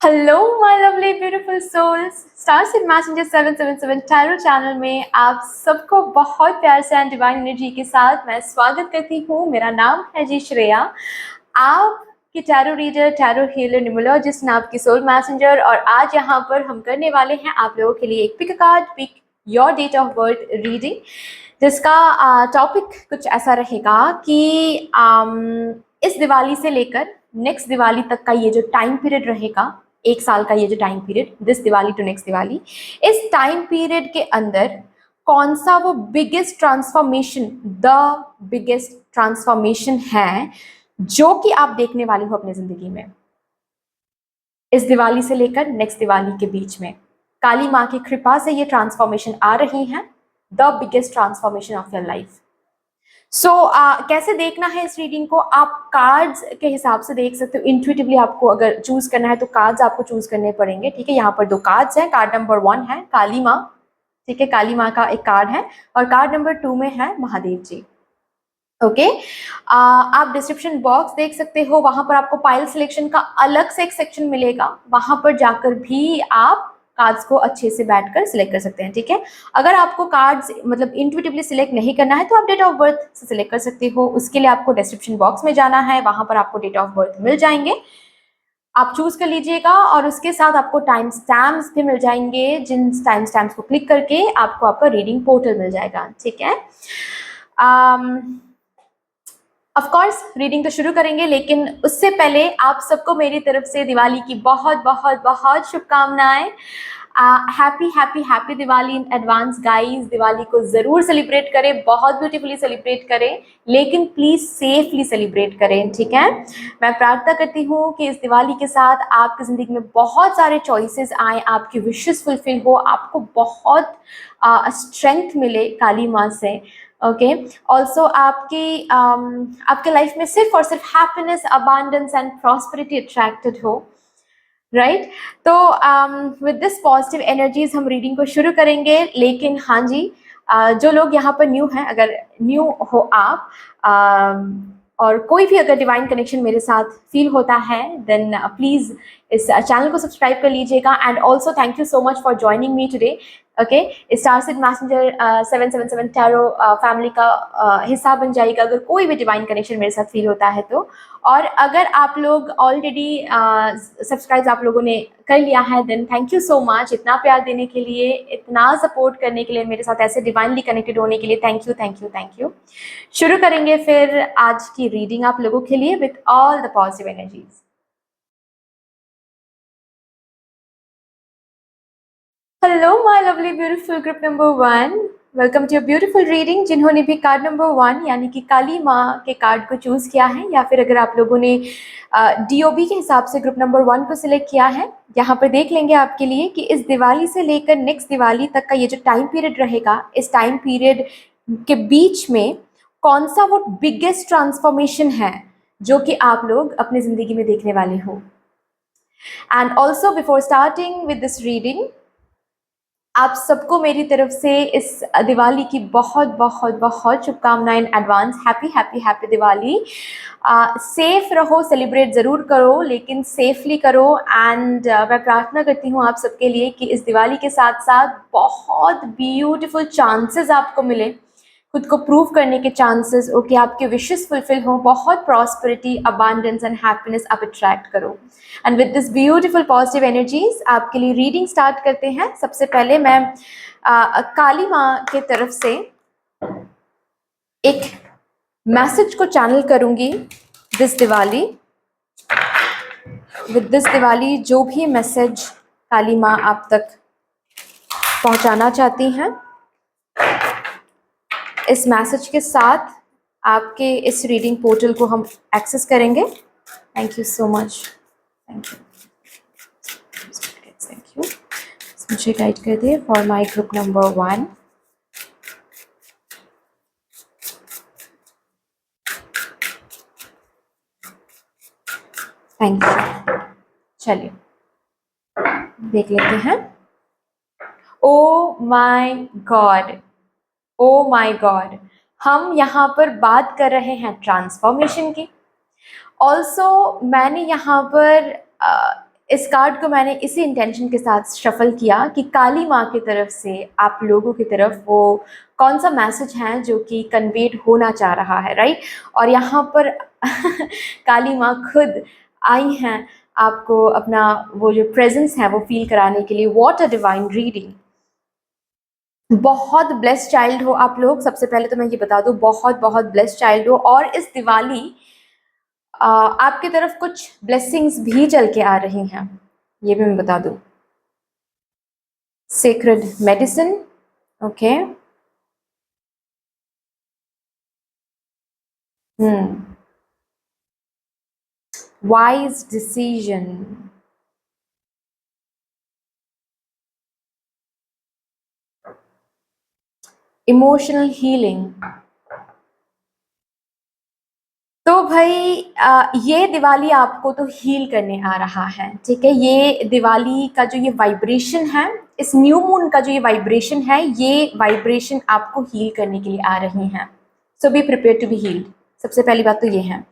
Hello my lovely beautiful souls, star seed messenger 777 tarot channel में आप सबको बहुत प्यार से एंड डिवाइन एनर्जी के साथ मैं स्वागत करती हूँ। मेरा नाम है जी श्रेया, आपकी tarot reader, tarot healer, numerologist, आपकी सोल मैसेंजर। और आज यहाँ पर हम करने वाले हैं आप लोगों के लिए एक pick card, pick your date of birth reading, जिसका टॉपिक कुछ ऐसा रहेगा कि इस दिवाली से लेकर नेक्स्ट दिवाली तक का ये जो टाइम पीरियड रहेगा, एक साल का ये जो time period, this Diwali to next Diwali, इस टाइम पीरियड के अंदर कौन सा वो biggest transformation, the biggest transformation है जो कि आप देखने वाले हो अपने जिंदगी में इस दिवाली से लेकर नेक्स्ट दिवाली के बीच में। काली माँ की कृपा से ये ट्रांसफॉर्मेशन आ रही है, the biggest transformation of your life. So कैसे देखना है इस रीडिंग को, आप कार्ड्स के हिसाब से देख सकते हो। इंट्यूटिवली आपको अगर चूज करना है तो कार्ड्स आपको चूज करने पड़ेंगे, ठीक है। यहाँ पर दो कार्ड्स हैं। कार्ड नंबर 1 है काली माँ, ठीक है, काली माँ का एक कार्ड है, और कार्ड नंबर 2 में है महादेव जी। ओके, आप डिस्क्रिप्शन बॉक्स देख सकते हो, वहां पर आपको पाइल सिलेक्शन का अलग से एक सेक्शन मिलेगा, वहां पर जाकर भी आप कार्ड्स को अच्छे से बैठकर सिलेक्ट कर सकते हैं, ठीक है। अगर आपको कार्ड्स मतलब इंट्यूटिवली सिलेक्ट नहीं करना है तो आप डेट ऑफ बर्थ से सिलेक्ट कर सकते हो। उसके लिए आपको डिस्क्रिप्शन बॉक्स में जाना है, वहां पर आपको डेट ऑफ बर्थ मिल जाएंगे, आप चूज कर लीजिएगा, और उसके साथ आपको टाइम स्टैम्प्स भी मिल जाएंगे, जिन टाइम स्टैम्प्स को क्लिक करके आपको आपका रीडिंग पोर्टल मिल जाएगा, ठीक है। ऑफ कोर्स रीडिंग तो शुरू करेंगे, लेकिन उससे पहले आप सबको मेरी तरफ से दिवाली की बहुत बहुत बहुत शुभकामनाएं। Happy happy happy Diwali in advance guys. Diwali को ज़रूर सेलिब्रेट करें, बहुत ब्यूटीफुली सेलिब्रेट करें, लेकिन प्लीज़ सेफली सेलिब्रेट करें, ठीक है। मैं प्रार्थना करती हूँ कि इस दिवाली के साथ आपकी ज़िंदगी में बहुत सारे चॉइसेस आए, आपकी विशेस फुलफिल हो, आपको बहुत स्ट्रेंथ मिले काली माँ से। ओके, ऑल्सो आपके लाइफ में सिर्फ और सिर्फ happiness, abundance and prosperity attracted हो, राइट। तो विद दिस पॉजिटिव एनर्जीज हम रीडिंग को शुरू करेंगे। लेकिन हाँ जी, जो लोग यहाँ पर न्यू हैं, अगर न्यू हो आप, और कोई भी अगर डिवाइन कनेक्शन मेरे साथ फील होता है, देन प्लीज़ इस चैनल को सब्सक्राइब कर लीजिएगा। And also thank you so much for joining me today. Okay, star seed messenger 777 tarot family का हिस्सा बन जाएगा अगर कोई भी डिवाइन कनेक्शन मेरे साथ फील होता है तो। और अगर आप लोग ऑलरेडी सब्सक्राइब आप लोगों ने कर लिया है, then thank you so much, इतना प्यार देने के लिए, इतना सपोर्ट करने के लिए, मेरे साथ ऐसे डिवाइनली कनेक्टेड होने के लिए thank you thank you thank you. शुरू करेंगे फिर आज की रीडिंग आप लोगों के लिए with all the positive energies. Hello my lovely beautiful group number 1, welcome to your beautiful reading. जिन्होंने भी कार्ड नंबर 1 यानी कि काली माँ के कार्ड को चूज किया है, या फिर अगर आप लोगों ने DOB के हिसाब से ग्रुप नंबर 1 को सिलेक्ट किया है, यहाँ पर देख लेंगे आपके लिए कि इस दिवाली से लेकर नेक्स्ट दिवाली तक का ये जो टाइम पीरियड रहेगा, इस टाइम पीरियड के बीच में कौन सा वो बिगेस्ट ट्रांसफॉर्मेशन है जो कि आप लोग अपनी जिंदगी में देखने वाले हो। And also before starting with this reading, आप सबको मेरी तरफ से इस दिवाली की बहुत बहुत बहुत शुभकामनाएं advance. Happy happy happy Diwali. Safe रहो, सेलिब्रेट ज़रूर करो, लेकिन सेफली करो। एंड मैं प्रार्थना करती हूँ आप सबके लिए कि इस दिवाली के साथ साथ बहुत ब्यूटीफुल चांसेस आपको मिले, खुद को प्रूव करने के चांसेस, ओके, आपके विशेस फुलफिल हो, बहुत प्रॉस्पेरिटी, अबांडेंस एंड हैप्पीनेस आप अट्रैक्ट करो। And with this beautiful positive energies आपके लिए रीडिंग स्टार्ट करते हैं। सबसे पहले मैं काली माँ के तरफ से एक मैसेज को चैनल करूंगी this Diwali. With this Diwali जो भी मैसेज काली माँ आप तक पहुंचाना चाहती हैं, इस मैसेज के साथ आपके इस रीडिंग पोर्टल को हम एक्सेस करेंगे। Thank you so much, thank you, thank you. मुझे गाइड कर दिए for my group number 1। Thank you. चलिए देख लेते हैं। Oh my God, oh my God, हम यहाँ पर बात कर रहे हैं ट्रांसफॉर्मेशन की। ऑल्सो मैंने यहाँ पर इस कार्ड को मैंने इसी इंटेंशन के साथ शफल किया कि काली माँ की तरफ से आप लोगों की तरफ वो कौन सा मैसेज है जो कि कन्वेड होना चाह रहा है, राइट। और यहाँ पर काली माँ खुद आई हैं आपको अपना वो जो प्रेजेंस है वो फील कराने के लिए। What a divine reading. बहुत ब्लेस्ड चाइल्ड हो आप लोग। सबसे पहले तो मैं ये बता दूं, बहुत बहुत ब्लेस्ड चाइल्ड हो। और इस दिवाली आपकी तरफ कुछ ब्लेसिंग्स भी चल के आ रही हैं, ये भी मैं बता दूं। Sacred medicine, okay. Wise decision, emotional healing. तो भाई ये दिवाली आपको तो हील करने आ रहा है, ठीक है। ये दिवाली का जो ये वाइब्रेशन है, इस न्यू मून का जो ये वाइब्रेशन है, ये वाइब्रेशन आपको हील करने के लिए आ रही हैं। So be prepared to be healed. सबसे पहली बात तो ये है।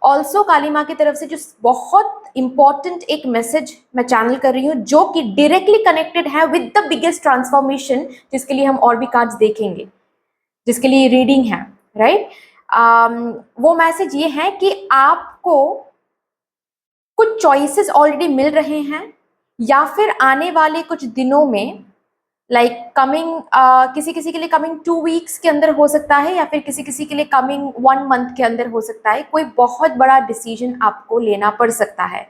ऑल्सो काली माँ की तरफ से जो बहुत इंपॉर्टेंट एक मैसेज मैं चैनल कर रही हूँ, जो कि डायरेक्टली कनेक्टेड है विद द बिगेस्ट ट्रांसफॉर्मेशन, जिसके लिए हम और भी कार्ड्स देखेंगे, जिसके लिए रीडिंग है, राइट। वो मैसेज ये है कि आपको कुछ चॉइसेस ऑलरेडी मिल रहे हैं, या फिर आने वाले कुछ दिनों में, लाइक कमिंग, किसी किसी के लिए कमिंग 2 वीक्स के अंदर हो सकता है, या फिर किसी किसी के लिए कमिंग 1 मंथ के अंदर हो सकता है। कोई बहुत बड़ा डिसीजन आपको लेना पड़ सकता है,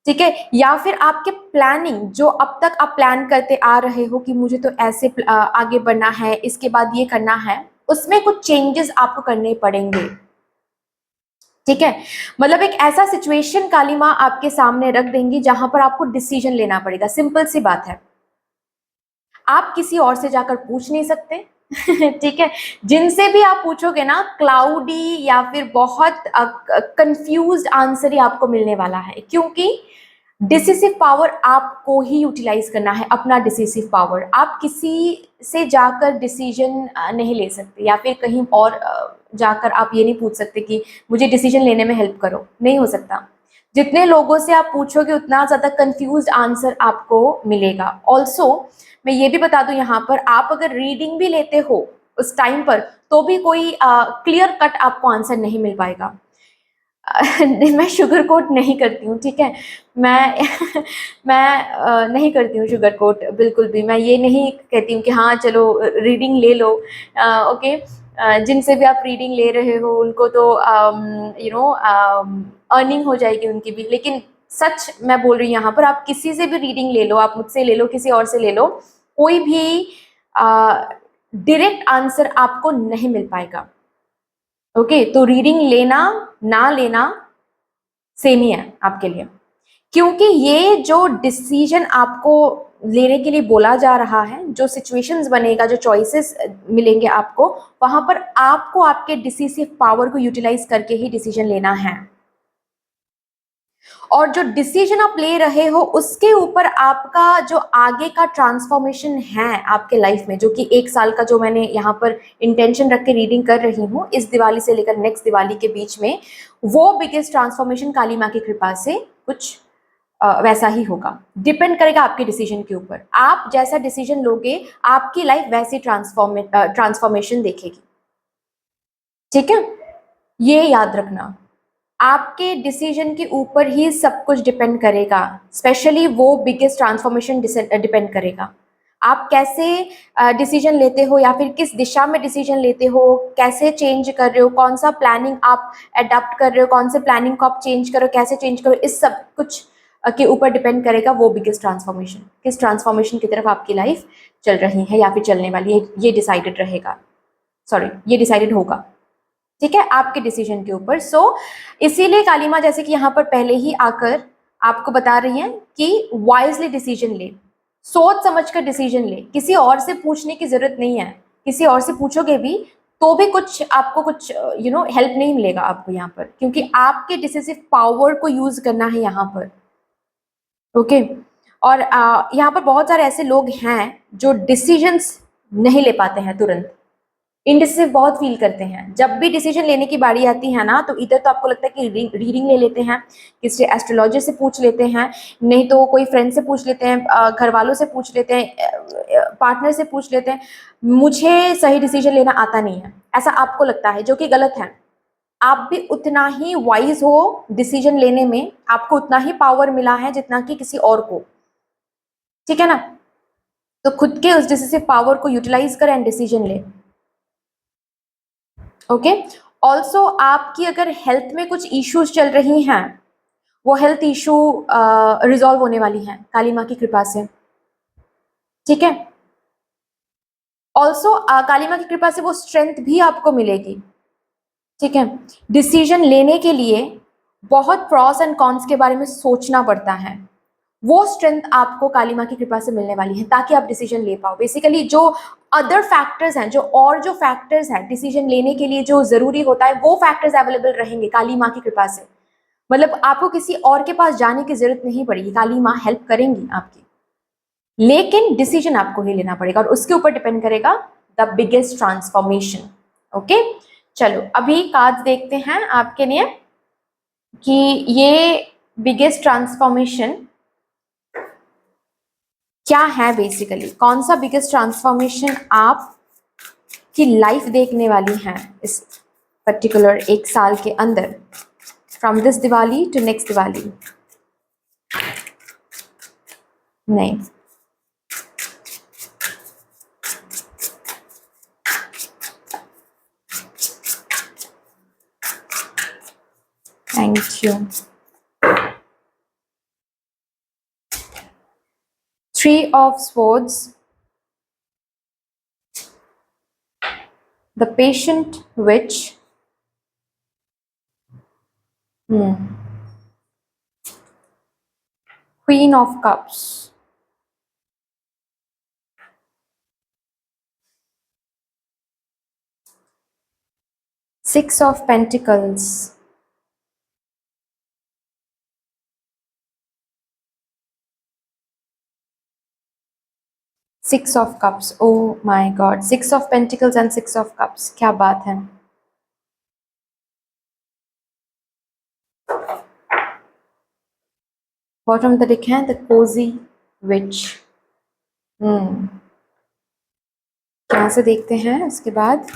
ठीक है। या फिर आपके प्लानिंग जो अब तक आप प्लान करते आ रहे हो कि मुझे तो ऐसे आगे बढ़ना है, इसके बाद ये करना है, उसमें कुछ चेंजेस आपको करने पड़ेंगे, ठीक है। मतलब एक ऐसा सिचुएशन काली माँ आपके सामने रख देंगी जहां पर आपको डिसीजन लेना पड़ेगा। सिंपल सी बात है, आप किसी और से जाकर पूछ नहीं सकते। ठीक है। जिनसे भी आप पूछोगे ना, क्लाउडी या फिर बहुत कंफ्यूज्ड आंसर ही आपको मिलने वाला है, क्योंकि डिसिसिव पावर आपको ही यूटिलाइज करना है। अपना डिसिसिव पावर आप किसी से जाकर डिसीजन नहीं ले सकते, या फिर कहीं और जाकर आप ये नहीं पूछ सकते कि मुझे डिसीजन लेने में हेल्प करो, नहीं हो सकता। जितने लोगों से आप पूछोगे उतना ज़्यादा कंफ्यूज्ड आंसर आपको मिलेगा। ऑल्सो मैं ये भी बता दूं, यहाँ पर आप अगर रीडिंग भी लेते हो उस टाइम पर, तो भी कोई क्लियर कट आपको आंसर नहीं मिल पाएगा। मैं शुगर कोट नहीं करती हूँ, ठीक है। मैं मैं नहीं करती हूँ शुगर कोट, बिल्कुल भी। मैं ये नहीं कहती हूँ कि हाँ चलो रीडिंग ले लो, ओके। जिनसे भी आप रीडिंग ले रहे हो उनको तो अर्निंग हो जाएगी उनकी भी, लेकिन सच मैं बोल रही हूँ यहाँ पर, आप किसी से भी रीडिंग ले लो, आप मुझसे ले लो, किसी और से ले लो, कोई भी डायरेक्ट आंसर आपको नहीं मिल पाएगा, ओके। तो रीडिंग लेना ना लेना सेम ही है आपके लिए, क्योंकि ये जो डिसीजन आपको लेने के लिए बोला जा रहा है, जो सिचुएशंस बनेगा, जो चॉइसेस मिलेंगे आपको, वहां पर आपको आपके डिसीसिव पावर को यूटिलाइज करके ही डिसीजन लेना है। और जो डिसीजन आप ले रहे हो उसके ऊपर आपका जो आगे का ट्रांसफॉर्मेशन है आपके लाइफ में, जो कि 1 साल का जो मैंने यहाँ पर इंटेंशन रख के रीडिंग कर रही हूँ, इस दिवाली से लेकर नेक्स्ट दिवाली के बीच में, वो बिगेस्ट ट्रांसफॉर्मेशन काली माँ की कृपा से कुछ वैसा ही होगा। डिपेंड करेगा आपके डिसीजन के ऊपर। आप जैसा डिसीजन लोगे, आपकी लाइफ वैसी ट्रांसफॉर्मेशन देखेगी, ठीक है। ये याद रखना, आपके डिसीजन के ऊपर ही सब कुछ डिपेंड करेगा। स्पेशली वो बिगेस्ट ट्रांसफॉर्मेशन डिपेंड करेगा। आप कैसे डिसीजन लेते हो, या फिर किस दिशा में डिसीजन लेते हो, कैसे चेंज कर रहे हो, कौन सा प्लानिंग आप अडॉप्ट कर रहे हो, कौन से प्लानिंग को आप चेंज करो, कैसे चेंज करो, इस सब कुछ के ऊपर डिपेंड करेगा वो बिगेस्ट ट्रांसफॉर्मेशन, किस ट्रांसफॉर्मेशन की तरफ आपकी लाइफ चल रही है या फिर चलने वाली है। ये डिसाइडेड रहेगा, सॉरी, ये डिसाइडेड होगा, ठीक है, आपके डिसीजन के ऊपर। सो इसीलिए काली माँ जैसे कि यहाँ पर पहले ही आकर आपको बता रही हैं कि वाइजली डिसीजन ले, सोच समझ कर डिसीजन ले। किसी और से पूछने की जरूरत नहीं है। किसी और से पूछोगे भी तो भी कुछ आपको कुछ हेल्प नहीं मिलेगा आपको यहाँ पर, क्योंकि आपके डिसीसिव पावर को यूज करना है यहाँ पर, ओके। और यहाँ पर बहुत सारे ऐसे लोग हैं जो डिसीजंस नहीं ले पाते हैं तुरंत, इंडिसिसिव बहुत फील करते हैं। जब भी डिसीजन लेने की बारी आती है ना, तो इधर तो आपको लगता है कि रीडिंग ले लेते हैं, किसी एस्ट्रोलॉजर से पूछ लेते हैं, नहीं तो कोई फ्रेंड से पूछ लेते हैं, घर वालों से पूछ लेते हैं, पार्टनर से पूछ लेते हैं, मुझे सही डिसीजन लेना आता नहीं है, ऐसा आपको लगता है, जो कि गलत है। आप भी उतना ही वाइज हो डिसीजन लेने में, आपको उतना ही पावर मिला है जितना कि किसी और को, ठीक है ना। तो खुद के उस डिसिसिव पावर को यूटिलाइज करें एंड डिसीजन ले। ओके। ऑल्सो आपकी अगर हेल्थ में कुछ इश्यूज चल रही हैं, वो हेल्थ इशू रिजॉल्व होने वाली हैं काली माँ की कृपा से, ठीक है। ऑल्सो काली माँ की कृपा से वो स्ट्रेंथ भी आपको मिलेगी, ठीक है। डिसीजन लेने के लिए बहुत प्रॉस एंड कॉन्स के बारे में सोचना पड़ता है, वो स्ट्रेंथ आपको काली माँ की कृपा से मिलने वाली है, ताकि आप डिसीजन ले पाओ। बेसिकली जो अदर फैक्टर्स हैं, जो फैक्टर्स हैं डिसीजन लेने के लिए जो जरूरी होता है, वो फैक्टर्स अवेलेबल रहेंगे काली माँ की कृपा से। मतलब आपको किसी और के पास जाने की जरूरत नहीं पड़ेगी, काली माँ हेल्प करेंगी आपकी, लेकिन डिसीजन आपको ही लेना पड़ेगा, और उसके ऊपर डिपेंड करेगा द बिगेस्ट ट्रांसफॉर्मेशन। ओके, चलो अभी कार्ड्स देखते हैं आपके लिए कि ये बिगेस्ट ट्रांसफॉर्मेशन क्या है। बेसिकली कौन सा बिगेस्ट ट्रांसफॉर्मेशन आप की लाइफ देखने वाली है इस पर्टिकुलर एक साल के अंदर, from this Diwali to next Diwali. नहीं, thank you. 3 of Swords, the Patient Witch, Queen of Cups, Six of Pentacles, Six of Cups। Oh my God, Six of Pentacles and Six of Cups, क्या बात है। Bottom the Dick है the Cozi विच। यहाँ से देखते हैं उसके बाद।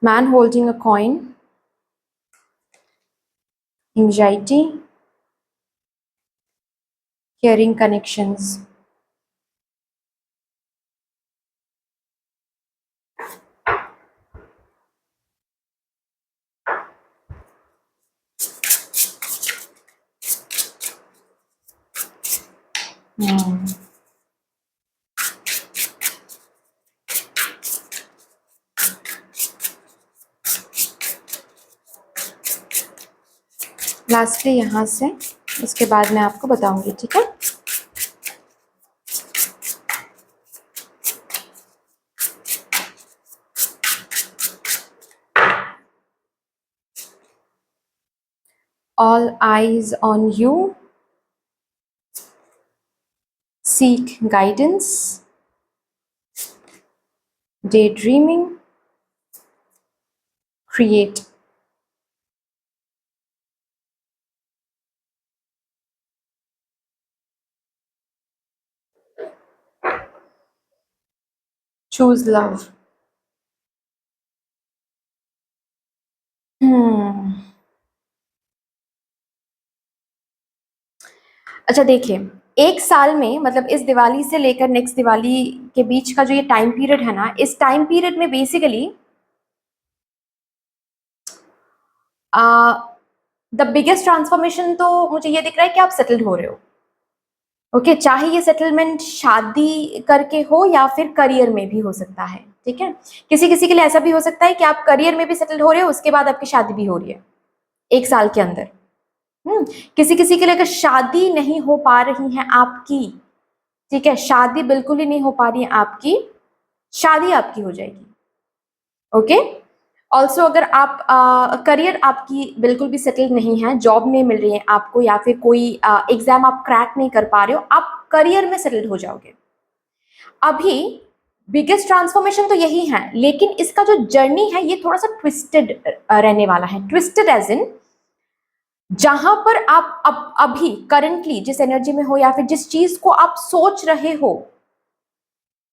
Man holding a coin, anxiety, caring connections। Lastly यहाँ से, उसके बाद मैं आपको बताऊंगी, ठीक है। All eyes on you, seek guidance, daydreaming, create। choose love। अच्छा देखिए, एक साल में मतलब इस दिवाली से लेकर नेक्स्ट दिवाली के बीच का जो ये टाइम पीरियड है ना, इस टाइम पीरियड में बेसिकली द बिगेस्ट ट्रांसफॉर्मेशन तो मुझे ये दिख रहा है कि आप सेटल्ड हो रहे हो। ओके, चाहे ये सेटलमेंट शादी करके हो या फिर करियर में भी हो सकता है, ठीक है। किसी किसी के लिए ऐसा भी हो सकता है कि आप करियर में भी सेटल्ड हो रहे हो, उसके बाद आपकी शादी भी हो रही है एक साल के अंदर, किसी किसी के लिए अगर शादी नहीं हो पा रही है आपकी, ठीक है, शादी बिल्कुल ही नहीं हो पा रही है आपकी, शादी आपकी हो जाएगी। ओके। ऑल्सो अगर आप करियर आपकी बिल्कुल भी सेटल्ड नहीं है, जॉब नहीं मिल रही है आपको, या फिर कोई एग्जाम आप क्रैक नहीं कर पा रहे हो, आप करियर में सेटल्ड हो जाओगे। अभी बिगेस्ट ट्रांसफॉर्मेशन तो यही है, लेकिन इसका जो जर्नी है ये थोड़ा सा ट्विस्टेड रहने वाला है। ट्विस्टेड एज इन जहां पर आप अब अभी करंटली जिस एनर्जी में हो, या फिर जिस चीज को आप सोच रहे हो,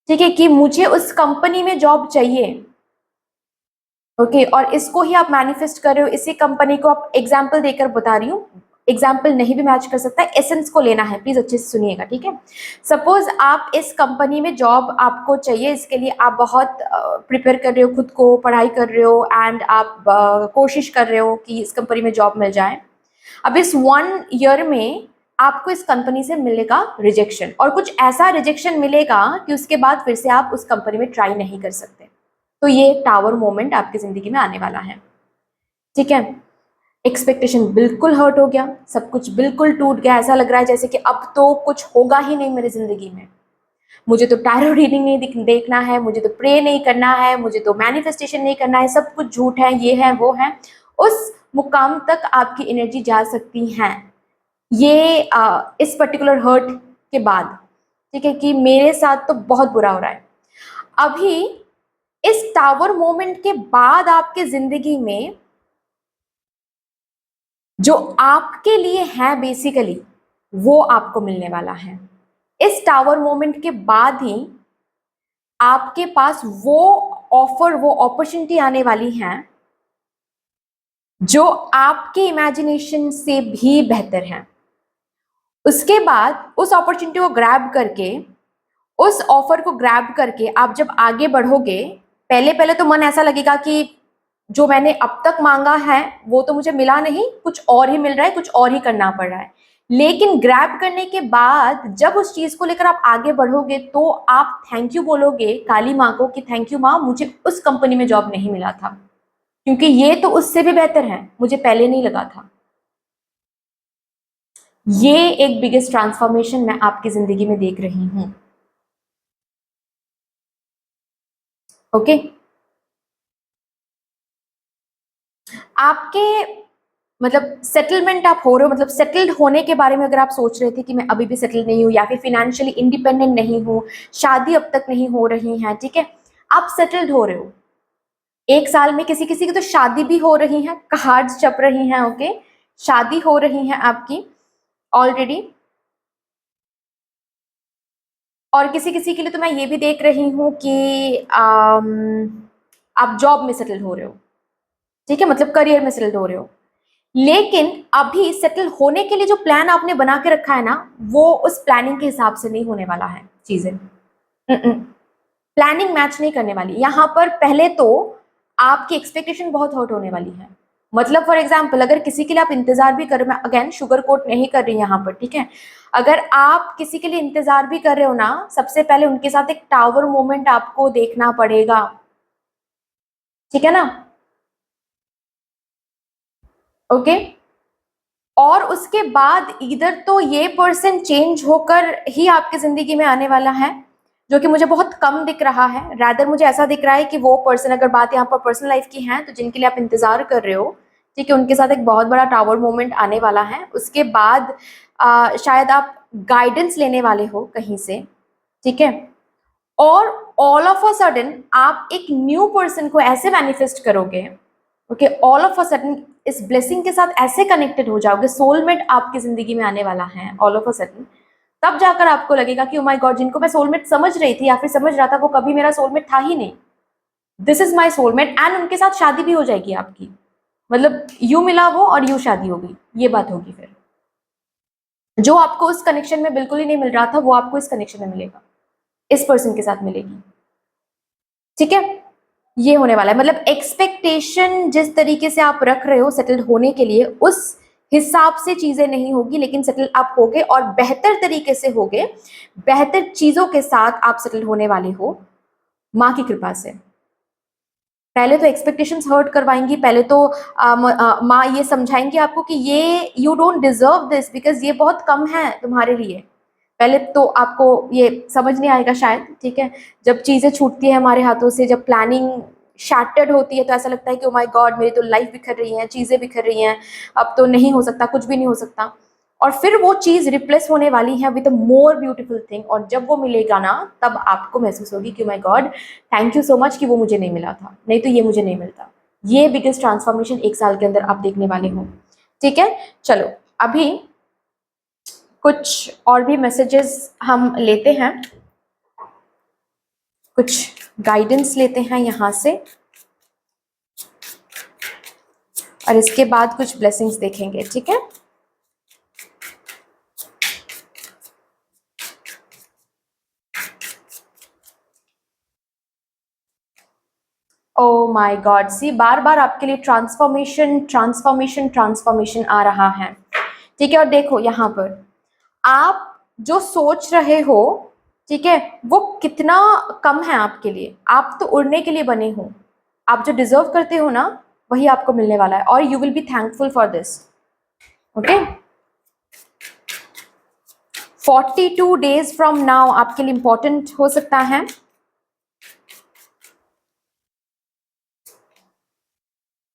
ठीक है, कि मुझे उस कंपनी में जॉब चाहिए, ओके, और इसको ही आप मैनिफेस्ट कर रहे हो, इसी कंपनी को आप एग्जाम्पल देकर बता रही हूँ, एग्जाम्पल नहीं भी मैच कर सकता है, एसेंस को लेना है, प्लीज अच्छे से सुनिएगा, ठीक है। सपोज आप इस कंपनी में जॉब आपको चाहिए, इसके लिए आप बहुत प्रिपेयर कर रहे हो, खुद को पढ़ाई कर रहे हो, एंड आप कोशिश कर रहे हो कि इस कंपनी में जॉब मिल जाए। अब इस 1 ईयर में आपको इस कंपनी से मिलेगा रिजेक्शन, और कुछ ऐसा रिजेक्शन मिलेगा कि उसके बाद फिर से आप उस कंपनी में ट्राई नहीं कर सकते। तो ये एक टावर मोमेंट आपकी जिंदगी में आने वाला है, ठीक है। एक्सपेक्टेशन बिल्कुल हर्ट हो गया, सब कुछ बिल्कुल टूट गया, ऐसा लग रहा है जैसे कि अब तो कुछ होगा ही नहीं मेरी जिंदगी में, मुझे तो टैरो रीडिंग नहीं देखना है, मुझे तो प्रे नहीं करना है, मुझे तो मैनिफेस्टेशन नहीं करना है, सब कुछ झूठ है, ये है वो है। उस मुकाम तक आपकी एनर्जी जा सकती है ये इस पर्टिकुलर हर्ट के बाद, ठीक है, कि मेरे साथ तो बहुत बुरा हो रहा है। अभी इस टावर मोमेंट के बाद आपके जिंदगी में जो आपके लिए है बेसिकली, वो आपको मिलने वाला है। इस टावर मोमेंट के बाद ही आपके पास वो ऑफर, वो अपॉर्चुनिटी आने वाली है जो आपके इमेजिनेशन से भी बेहतर है। उसके बाद उस अपॉर्चुनिटी को ग्रैब करके, उस ऑफर को ग्रैब करके आप जब आगे बढ़ोगे, पहले पहले तो मन ऐसा लगेगा कि जो मैंने अब तक मांगा है वो तो मुझे मिला नहीं, कुछ और ही मिल रहा है, कुछ और ही करना पड़ रहा है। लेकिन ग्रैब करने के बाद जब उस चीज को लेकर आप आगे बढ़ोगे तो आप थैंक यू बोलोगे काली माँ को कि थैंक यू माँ, मुझे उस कंपनी में जॉब नहीं मिला था, क्योंकि ये तो उससे भी बेहतर है, मुझे पहले नहीं लगा था। ये एक बिगेस्ट ट्रांसफॉर्मेशन मैं आपकी जिंदगी में देख रही हूं। ओके। आपके मतलब सेटलमेंट आप हो रहे हो, मतलब सेटल्ड होने के बारे में अगर आप सोच रहे थे कि मैं अभी भी सेटल नहीं हूँ, या फिर फाइनेंशियली इंडिपेंडेंट नहीं हूँ, शादी अब तक नहीं हो रही है, ठीक है, आप सेटल्ड हो रहे हो। 1 साल में किसी किसी की तो शादी भी हो रही है, कार्ड्स छप रही हैं, ओके, शादी हो रही है आपकी ऑलरेडी। और किसी किसी के लिए तो मैं ये भी देख रही हूँ कि आप जॉब में सेटल हो रहे हो, ठीक है, मतलब करियर में सेटल हो रहे हो। लेकिन अभी सेटल होने के लिए जो प्लान आपने बना के रखा है ना, वो उस प्लानिंग के हिसाब से नहीं होने वाला है चीजें। प्लानिंग मैच नहीं करने वाली यहाँ पर। पहले तो आपकी एक्सपेक्टेशन बहुत हर्ट होने वाली है। मतलब फॉर एग्जाम्पल अगर किसी के लिए आप इंतजार भी कर रहे हो, मैं अगेन शुगर कोट नहीं कर रही यहाँ पर, ठीक है, अगर आप किसी के लिए इंतजार भी कर रहे हो ना, सबसे पहले उनके साथ एक टावर मोमेंट आपको देखना पड़ेगा, ठीक है ना, ओके। और उसके बाद इधर तो ये पर्सन चेंज होकर ही आपकी जिंदगी में आने वाला है, जो कि मुझे बहुत कम दिख रहा है। रादर मुझे ऐसा दिख रहा है कि वो पर्सन, अगर बात यहाँ पर पर्सनल लाइफ की है, तो जिनके लिए आप इंतजार कर रहे हो, ठीक है, उनके साथ एक बहुत बड़ा टावर मोमेंट आने वाला है। उसके बाद शायद आप गाइडेंस लेने वाले हो कहीं से, ठीक है, और ऑल ऑफ अ सडन आप एक न्यू पर्सन को ऐसे मैनिफेस्ट करोगे, okay, all of a sudden इस ब्लेसिंग के साथ ऐसे कनेक्टेड हो जाओगे, सोलमेट आपकी जिंदगी में आने वाला है ऑल ऑफ अ सडन। तब जाकर आपको लगेगा कि ओ माय गॉड, जिनको मैं सोलमेट समझ रही थी या फिर समझ रहा था, वो कभी मेरा सोलमेट था ही नहीं, this is my soulmate. And उनके साथ शादी भी हो जाएगी आपकी, मतलब यू मिला वो और यू शादी हो गई, ये बात होगी। फिर जो आपको उस कनेक्शन में बिल्कुल ही नहीं मिल रहा था, वो आपको इस कनेक्शन में मिलेगा, इस पर्सन के साथ मिलेगी, ठीक है। ये होने वाला है, मतलब एक्सपेक्टेशन जिस तरीके से आप रख रहे हो सेटल्ड होने के लिए, उस हिसाब से चीजें नहीं होगी, लेकिन सेटल आप होगे और बेहतर तरीके से होगे, बेहतर चीजों के साथ आप सेटल होने वाले हो, माँ की कृपा से। पहले तो एक्सपेक्टेशंस हर्ट करवाएंगी, पहले तो माँ ये समझाएंगी आपको कि ये you don't deserve this because ये बहुत कम है तुम्हारे लिए। पहले तो आपको ये समझ नहीं आएगा शायद, ठीक है। जब चीज़ें छूटती है हमारे हाथों से, जब प्लानिंग शैटर्ड होती है तो ऐसा लगता है कि ओ माय गॉड मेरी तो लाइफ बिखर रही है, चीज़ें बिखर रही हैं, अब तो नहीं हो सकता, कुछ भी नहीं हो सकता। और फिर वो चीज़ रिप्लेस होने वाली है with a more beautiful thing, और जब वो मिलेगा ना तब आपको महसूस होगी कि my God thank you so much कि वो मुझे नहीं मिला था, नहीं तो ये मुझे नहीं मिलता। ये बिगेस्ट ट्रांसफॉर्मेशन 1 साल के अंदर आप देखने वाले हो, ठीक है। चलो अभी कुछ और भी मैसेजेस हम लेते हैं, कुछ गाइडेंस लेते हैं यहाँ से, और इसके बाद कुछ ब्लेसिंग्स देखेंगे, ठीक है। ओ माय गॉड, सी बार बार आपके लिए ट्रांसफॉर्मेशन ट्रांसफॉर्मेशन ट्रांसफॉर्मेशन आ रहा है, ठीक है। और देखो यहाँ पर आप जो सोच रहे हो, ठीक है, वो कितना कम है आपके लिए। आप तो उड़ने के लिए बने हो, आप जो डिजर्व करते हो ना वही आपको मिलने वाला है, और you will be thankful for this, okay. 42 days from now आपके लिए इंपॉर्टेंट हो सकता है।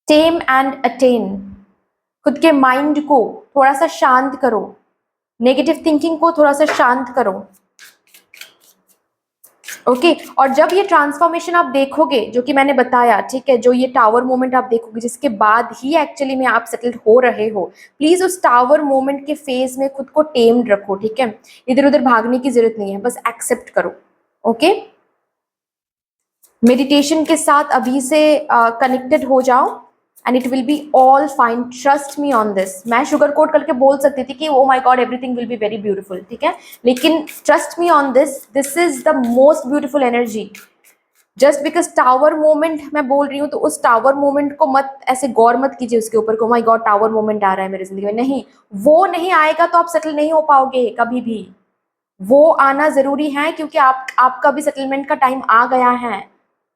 टेम एंड अटेन, खुद के माइंड को थोड़ा सा शांत करो, नेगेटिव थिंकिंग को थोड़ा सा शांत करो, ओके। और जब ये ट्रांसफॉर्मेशन आप देखोगे जो कि मैंने बताया, ठीक है, जो ये टावर मोमेंट आप देखोगे जिसके बाद ही एक्चुअली में आप सेटल्ड हो रहे हो, प्लीज उस टावर मोमेंट के फेज में खुद को टेम्ड रखो, ठीक है। इधर उधर भागने की जरूरत नहीं है, बस एक्सेप्ट करो, ओके। मेडिटेशन के साथ अभी से कनेक्टेड हो जाओ and it will be all fine, trust me on this. मैं शुगर कोट करके बोल सकती थी कि oh my God everything will be very beautiful, ठीक है, लेकिन trust me on this, this is the most beautiful energy. Just because tower moment मैं बोल रही हूँ तो उस टावर मोमेंट को मत ऐसे गौर मत कीजिए उसके ऊपर को माय गॉड टावर मोमेंट आ रहा है मेरी जिंदगी में, नहीं, वो नहीं आएगा तो आप सेटल नहीं हो पाओगे कभी भी। वो आना जरूरी है क्योंकि आपका भी सेटलमेंट का टाइम आ गया है,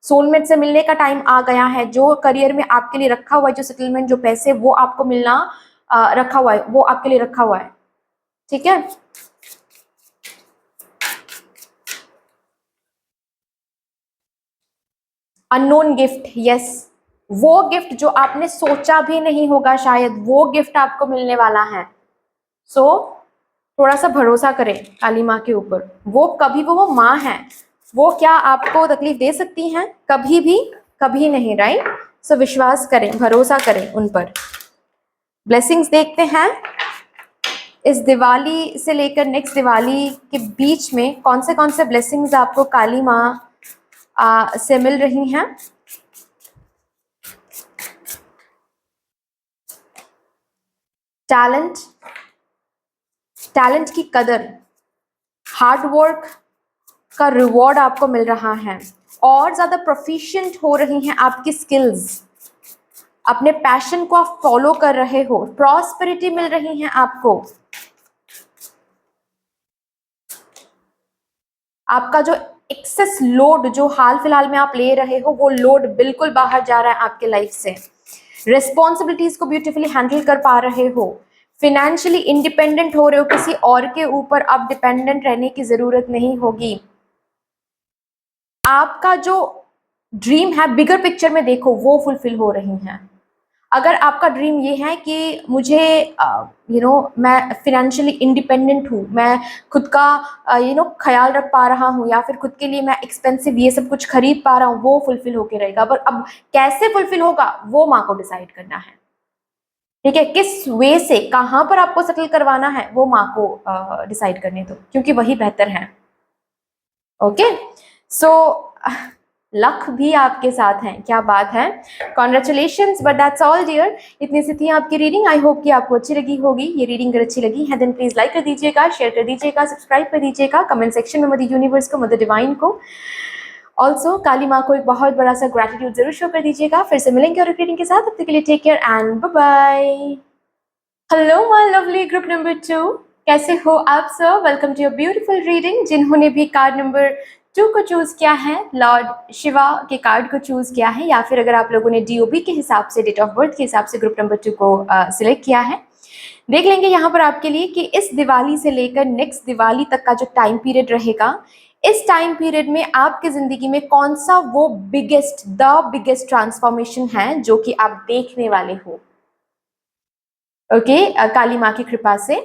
सोलमेट से मिलने का टाइम आ गया है। जो करियर में आपके लिए रखा हुआ है, जो सेटलमेंट, जो पैसे, वो आपको मिलना रखा हुआ है, वो आपके लिए रखा हुआ है, ठीक है। अननोन गिफ्ट, यस, वो गिफ्ट जो आपने सोचा भी नहीं होगा शायद, वो गिफ्ट आपको मिलने वाला है। सो थोड़ा सा भरोसा करें काली माँ के ऊपर, वो कभी वो माँ है, वो क्या आपको तकलीफ दे सकती हैं? कभी भी, कभी नहीं, राइट। सो विश्वास करें, भरोसा करें उन पर। ब्लेसिंग्स देखते हैं इस दिवाली से लेकर नेक्स्ट दिवाली के बीच में कौन से ब्लेसिंग्स आपको काली माँ से मिल रही हैं। टैलेंट, टैलेंट की कदर, हार्ड वर्क का रिवॉर्ड आपको मिल रहा है, और ज्यादा प्रोफिशिएंट हो रही हैं आपकी स्किल्स, अपने पैशन को आप फॉलो कर रहे हो, प्रॉस्पेरिटी मिल रही है आपको, आपका जो एक्सेस लोड जो हाल फिलहाल में आप ले रहे हो वो लोड बिल्कुल बाहर जा रहा है आपके लाइफ से, रिस्पॉन्सिबिलिटीज को ब्यूटीफुली हैंडल कर पा रहे हो, फिनेंशियली इंडिपेंडेंट हो रहे हो, किसी और के ऊपर अब डिपेंडेंट रहने की जरूरत नहीं होगी। आपका जो ड्रीम है बिगर पिक्चर में देखो वो फुलफिल हो रही हैं। अगर आपका ड्रीम ये है कि मुझे मैं फिनेंशियली इंडिपेंडेंट हूँ, मैं खुद का ख्याल रख पा रहा हूँ, या फिर खुद के लिए मैं एक्सपेंसिव ये सब कुछ खरीद पा रहा हूँ, वो फुलफिल होके रहेगा। पर अब कैसे फुलफिल होगा वो माँ को डिसाइड करना है, ठीक है। किस वे से कहाँ पर आपको सेटल करवाना है वो माँ को डिसाइड करने दो, क्योंकि वही बेहतर है, ओके। सो लक भी आपके साथ हैं, क्या बात है, congratulations, but that's all dear. इतनी सी थी आपकी रीडिंग, आई होप कि आपको अच्छी लगी होगी। ये रीडिंग अगर अच्छी लगी है देन प्लीज लाइक कर दीजिएगा, शेयर कर दीजिएगा, सब्सक्राइब कर दीजिएगा, कमेंट सेक्शन में मदर यूनिवर्स को, मदर डिवाइन को, ऑल्सो काली माँ को एक बहुत बड़ा सा ग्रेटिट्यूड जरूर शो कर दीजिएगा। फिर से मिलेंगे और एक रीडिंग के साथ, तब तक के लिए take care and bye bye. Hello my lovely group number 2, कैसे हो आप सब? Welcome to your beautiful reading. जिन्होंने भी कार्ड नंबर 2 को चूज़ किया है, लॉर्ड शिवा के कार्ड को चूज़ किया है, या फिर अगर आप लोगों ने DOB के हिसाब से, डेट ऑफ बर्थ के हिसाब से ग्रुप नंबर 2 को सिलेक्ट किया है। देख लेंगे यहाँ पर आपके लिए कि इस दिवाली से लेकर नेक्स्ट दिवाली तक का जो टाइम पीरियड रहेगा, इस टाइम पीरियड में आपकी ज़िंदगी में कौन सा वो द बिगेस्ट ट्रांसफॉर्मेशन है जो कि आप देखने वाले हो। ओके, काली माँ की कृपा से।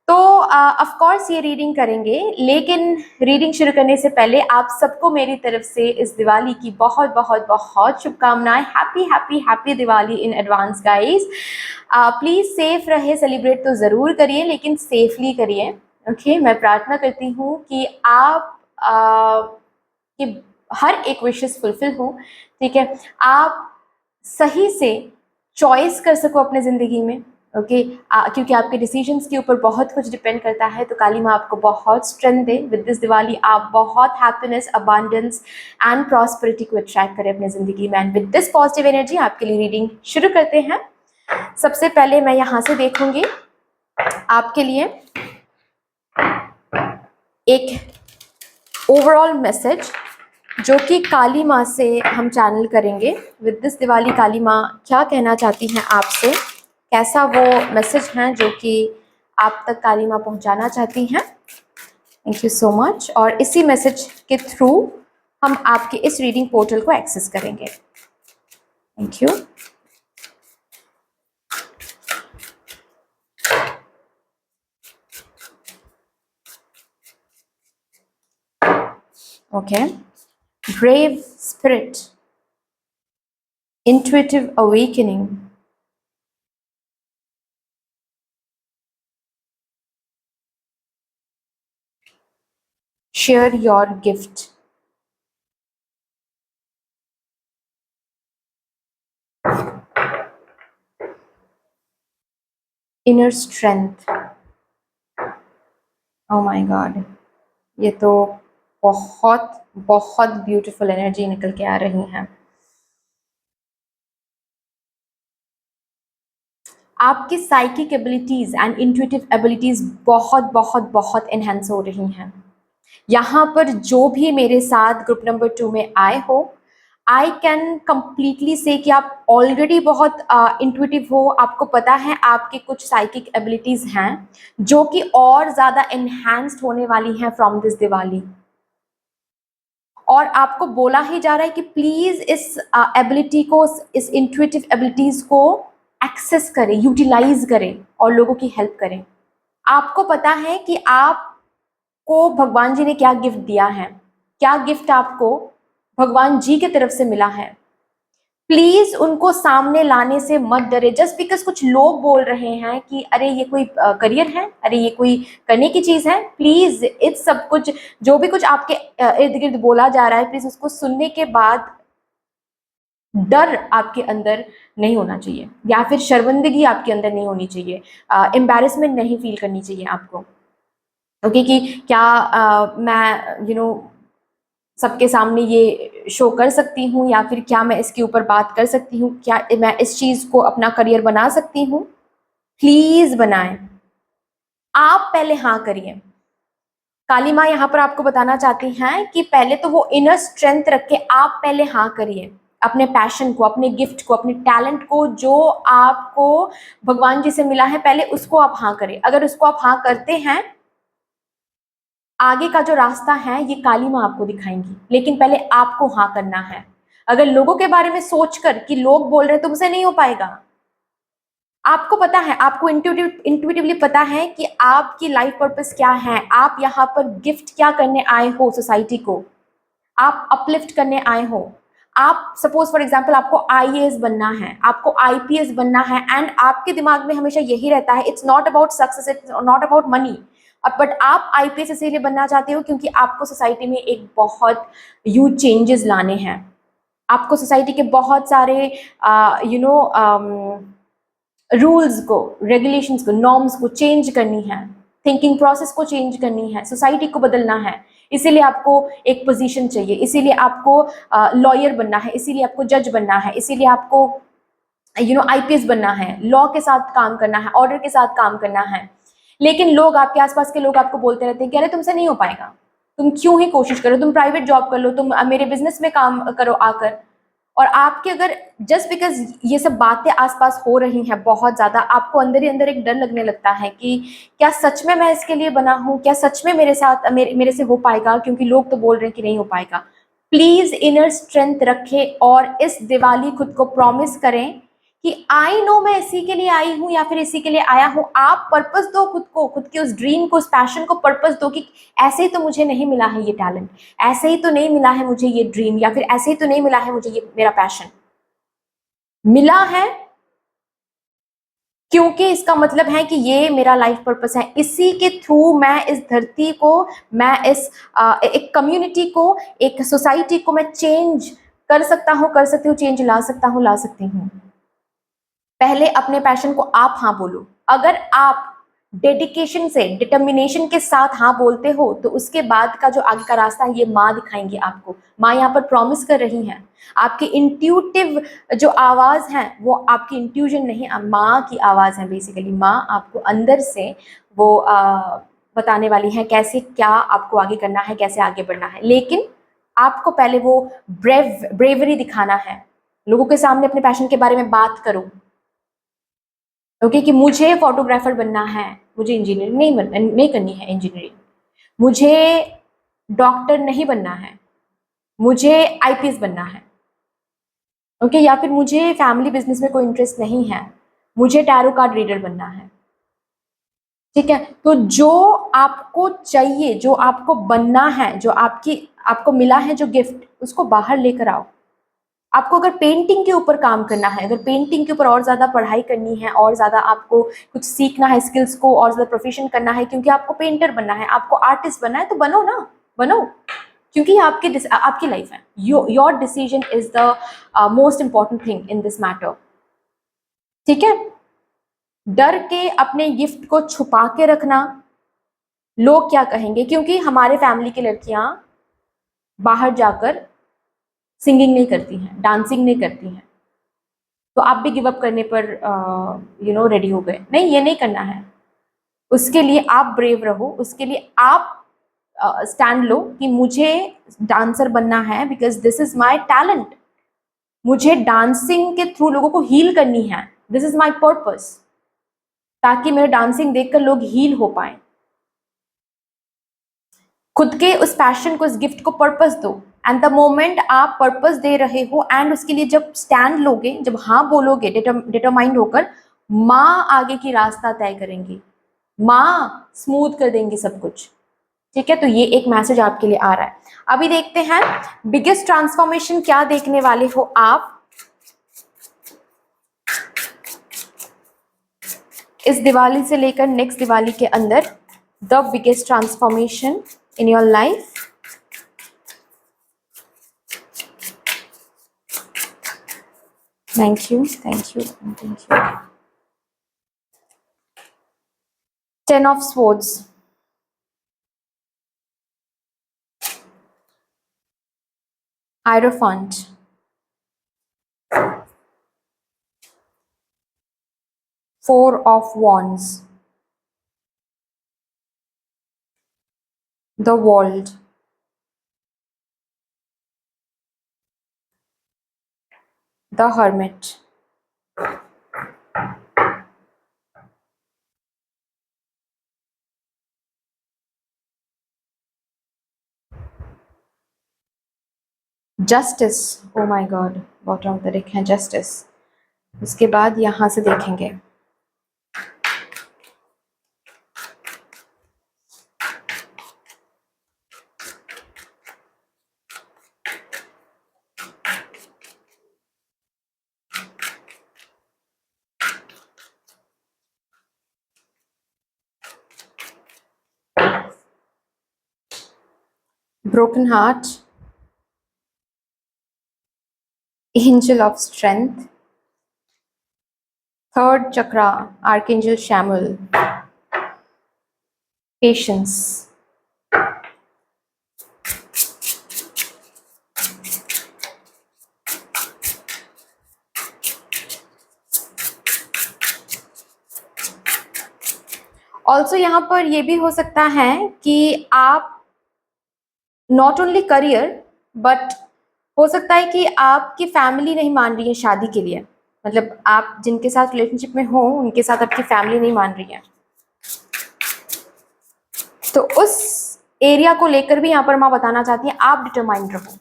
तो ऑफ कोर्स ये रीडिंग करेंगे, लेकिन रीडिंग शुरू करने से पहले आप सबको मेरी तरफ से इस दिवाली की बहुत बहुत बहुत शुभकामनाएं। Happy happy happy Diwali in advance guys. Please safe रहे, सेलिब्रेट तो ज़रूर करिए लेकिन सेफली करिए। ओके, मैं प्रार्थना करती हूँ कि आप कि हर एक विशेस फुलफिल हो। ठीक है, आप सही से चॉइस कर सको अपने ज़िंदगी में। ओके, क्योंकि आपके डिसीजंस के ऊपर बहुत कुछ डिपेंड करता है। तो काली माँ आपको बहुत strength they. With this Diwali आप बहुत हैप्पीनेस, अबांडेंस एंड प्रॉस्पेरिटी को अट्रैक्ट करें अपने ज़िंदगी में। And with this positive energy आपके लिए रीडिंग शुरू करते हैं। सबसे पहले मैं यहाँ से देखूंगी आपके लिए एक ओवरऑल मैसेज जो कि काली माँ से हम चैनल करेंगे। विद दिस दिवाली काली माँ क्या कहना चाहती हैं आपसे, कैसा वो मैसेज है जो कि आप तक काली माँ पहुँचाना चाहती हैं। Thank you so much. और इसी मैसेज के थ्रू हम आपके इस रीडिंग पोर्टल को एक्सेस करेंगे। Thank you. Okay, brave spirit, intuitive awakening, share your gift, inner strength। oh my god, ये तो बहुत बहुत ब्यूटीफुल एनर्जी निकल के आ रही हैं। आपकी psychic abilities and intuitive abilities बहुत बहुत बहुत एनहेंस हो रही हैं। यहाँ पर जो भी मेरे साथ ग्रुप नंबर 2 में आए हो, आई कैन कम्प्लीटली से कि आप ऑलरेडी बहुत इंट्यूटिव हो। आपको पता है आपके कुछ साइकिक एबिलिटीज हैं जो कि और ज़्यादा एनहेंस्ड होने वाली हैं फ्रॉम दिस दिवाली। और आपको बोला ही जा रहा है कि प्लीज़ इस एबिलिटी को, इस इंट्यूटिव एबिलिटीज़ को एक्सेस करें, यूटिलाइज करें और लोगों की हेल्प करें। आपको पता है कि आपको भगवान जी ने क्या गिफ्ट दिया है, क्या गिफ्ट आपको भगवान जी की तरफ से मिला है। प्लीज उनको सामने लाने से मत डरे। जस्ट बिकॉज कुछ लोग बोल रहे हैं कि अरे ये कोई करियर है, अरे ये कोई करने की चीज है, प्लीज इस सब कुछ जो भी कुछ आपके इर्द गिर्द बोला जा रहा है, प्लीज उसको सुनने के बाद डर आपके अंदर नहीं होना चाहिए, या फिर शर्मिंदगी आपके अंदर नहीं होनी चाहिए, एम्बैरेसमेंट नहीं फील करनी चाहिए आपको। ओके, कि क्या मैं सबके सामने ये शो कर सकती हूँ, या फिर क्या मैं इसके ऊपर बात कर सकती हूँ, क्या मैं इस चीज़ को अपना करियर बना सकती हूँ। प्लीज़ बनाएं, आप पहले हाँ करिए। काली माँ यहाँ पर आपको बताना चाहती हैं कि पहले तो वो इनर स्ट्रेंथ रख के आप पहले हाँ करिए, अपने पैशन को, अपने गिफ्ट को, अपने टैलेंट को जो आपको भगवान जी से मिला है, पहले उसको आप हाँ करें। अगर उसको आप हाँ करते हैं, आगे का जो रास्ता है ये काली माँ आपको दिखाएंगी, लेकिन पहले आपको हाँ करना है। अगर लोगों के बारे में सोचकर कि लोग बोल रहे हैं तुमसे नहीं हो पाएगा, आपको पता है, आपको इंट्यूटिवली पता है कि आपकी लाइफ पर्पस क्या है, आप यहाँ पर गिफ्ट क्या करने आए हो सोसाइटी को, आप अपलिफ्ट करने आए हो। आप सपोज फॉर एग्जाम्पल आपको IAS बनना है, आपको IPS बनना है, एंड आपके दिमाग में हमेशा यही रहता है, it's not about success, it's not about money. But आप IPS इसीलिए बनना चाहते हो क्योंकि आपको सोसाइटी में एक बहुत ह्यूज चेंजेस लाने हैं। आपको सोसाइटी के बहुत सारे रूल्स को, रेगुलेशंस को, नॉर्म्स को चेंज करनी है, थिंकिंग प्रोसेस को चेंज करनी है, सोसाइटी को बदलना है। इसीलिए आपको एक पोजीशन चाहिए, इसीलिए आपको लॉयर बनना है, इसीलिए आपको जज बनना है, इसीलिए आपको IPS बनना है, लॉ के साथ काम करना है, ऑर्डर के साथ काम करना है। लेकिन लोग, आपके आसपास के लोग आपको बोलते रहते हैं कि अरे तुमसे नहीं हो पाएगा, तुम क्यों ही कोशिश करो, तुम प्राइवेट जॉब कर लो, तुम मेरे बिजनेस में काम करो आकर। और आपके अगर जस्ट बिकॉज ये सब बातें आसपास हो रही हैं बहुत ज्यादा, आपको अंदर ही अंदर एक डर लगने लगता है कि क्या सच में मैं इसके लिए बना हूँ, क्या सच में मेरे साथ मेरे से हो पाएगा, क्योंकि लोग तो बोल रहे हैं कि नहीं हो पाएगा। प्लीज इनर स्ट्रेंथ रखें और इस दिवाली खुद को प्रॉमिस करें कि आई नो मैं इसी के लिए आई हूँ या फिर इसी के लिए आया हूँ। आप पर्पस दो खुद को, खुद के उस ड्रीम को, उस पैशन को पर्पस दो कि ऐसे ही तो मुझे नहीं मिला है ये टैलेंट, ऐसे ही तो नहीं मिला है मुझे ये ड्रीम, या फिर ऐसे ही तो नहीं मिला है मुझे ये मेरा पैशन। मिला है क्योंकि इसका मतलब है कि ये मेरा लाइफ पर्पस है, इसी के थ्रू मैं इस धरती को, मैं इस एक कम्युनिटी को, एक सोसाइटी को मैं चेंज कर सकता हूँ, कर सकती हूँ, चेंज ला सकता हूँ, ला सकती हूँ। पहले अपने पैशन को आप हाँ बोलो। अगर आप डेडिकेशन से, डिटर्मिनेशन के साथ हाँ बोलते हो, तो उसके बाद का जो आगे का रास्ता है ये माँ दिखाएंगी आपको। माँ यहाँ पर प्रॉमिस कर रही हैं। आपकी इंट्यूटिव जो आवाज़ है वो आपकी इंट्यूजन नहीं, माँ की आवाज़ है बेसिकली। माँ आपको अंदर से वो बताने वाली है कैसे, क्या आपको आगे करना है, कैसे आगे बढ़ना है। लेकिन आपको पहले वो ब्रेवरी दिखाना है। लोगों के सामने अपने पैशन के बारे में बात करो। ओके कि मुझे फोटोग्राफर बनना है, मुझे इंजीनियरिंग नहीं करनी है इंजीनियरिंग, मुझे डॉक्टर नहीं बनना है, मुझे आईपीएस बनना है। ओके या फिर मुझे फैमिली बिजनेस में कोई इंटरेस्ट नहीं है, मुझे टैरो कार्ड रीडर बनना है। ठीक है, तो जो आपको चाहिए, जो आपको बनना है, जो आपको मिला है जो गिफ्ट, उसको बाहर लेकर आओ। आपको अगर पेंटिंग के ऊपर काम करना है, अगर पेंटिंग के ऊपर और ज़्यादा पढ़ाई करनी है, और ज़्यादा आपको कुछ सीखना है, स्किल्स को और ज़्यादा प्रोफेशन करना है, क्योंकि आपको पेंटर बनना है, आपको आर्टिस्ट बनना है, तो बनो ना, बनो। क्योंकि ये आपकी लाइफ है। Your decision is the most important thing in this matter. ठीक है, डर के अपने गिफ्ट को छुपा के रखना, लोग क्या कहेंगे, क्योंकि हमारे फैमिली की लड़कियां बाहर जाकर सिंगिंग नहीं करती हैं, डांसिंग नहीं करती हैं, तो आप भी गिव अप करने पर रेडी हो गए। नहीं, ये नहीं करना है। उसके लिए आप ब्रेव रहो, उसके लिए आप स्टैंड लो कि मुझे डांसर बनना है, because this is my talent. मुझे डांसिंग के थ्रू लोगों को हील करनी है, दिस इज माई पर्पस, ताकि मेरे डांसिंग देखकर लोग हील हो पाए। खुद के उस पैशन को, उस गिफ्ट को पर्पस दो। एंड द मोमेंट आप पर्पस दे रहे हो एंड उसके लिए जब स्टैंड लोगे, जब हाँ बोलोगे डिटरमाइंड होकर, माँ आगे की रास्ता तय करेंगी, माँ स्मूथ कर देंगी सब कुछ। ठीक है, तो ये एक मैसेज आपके लिए आ रहा है। अभी देखते हैं बिगेस्ट ट्रांसफॉर्मेशन क्या देखने वाले हो आप इस दिवाली से लेकर नेक्स्ट दिवाली के अंदर। The biggest transformation in your life. Thank you, thank you, thank you. Ten of Swords. Hierophant. Four of Wands. The World. The Hermit. Justice, oh my God, bottom of the deck है justice. उसके बाद यहां से देखेंगे broken heart, angel of strength, third chakra, archangel Shamuel, patience, also यहाँ पर ये भी हो सकता है कि आप नॉट ओनली करियर, बट हो सकता है कि आपकी फैमिली नहीं मान रही है शादी के लिए, मतलब आप जिनके साथ रिलेशनशिप में हो उनके साथ आपकी फैमिली नहीं मान रही है, तो उस एरिया को लेकर भी यहाँ पर माँ बताना चाहती है आप डिटरमाइंड रहो।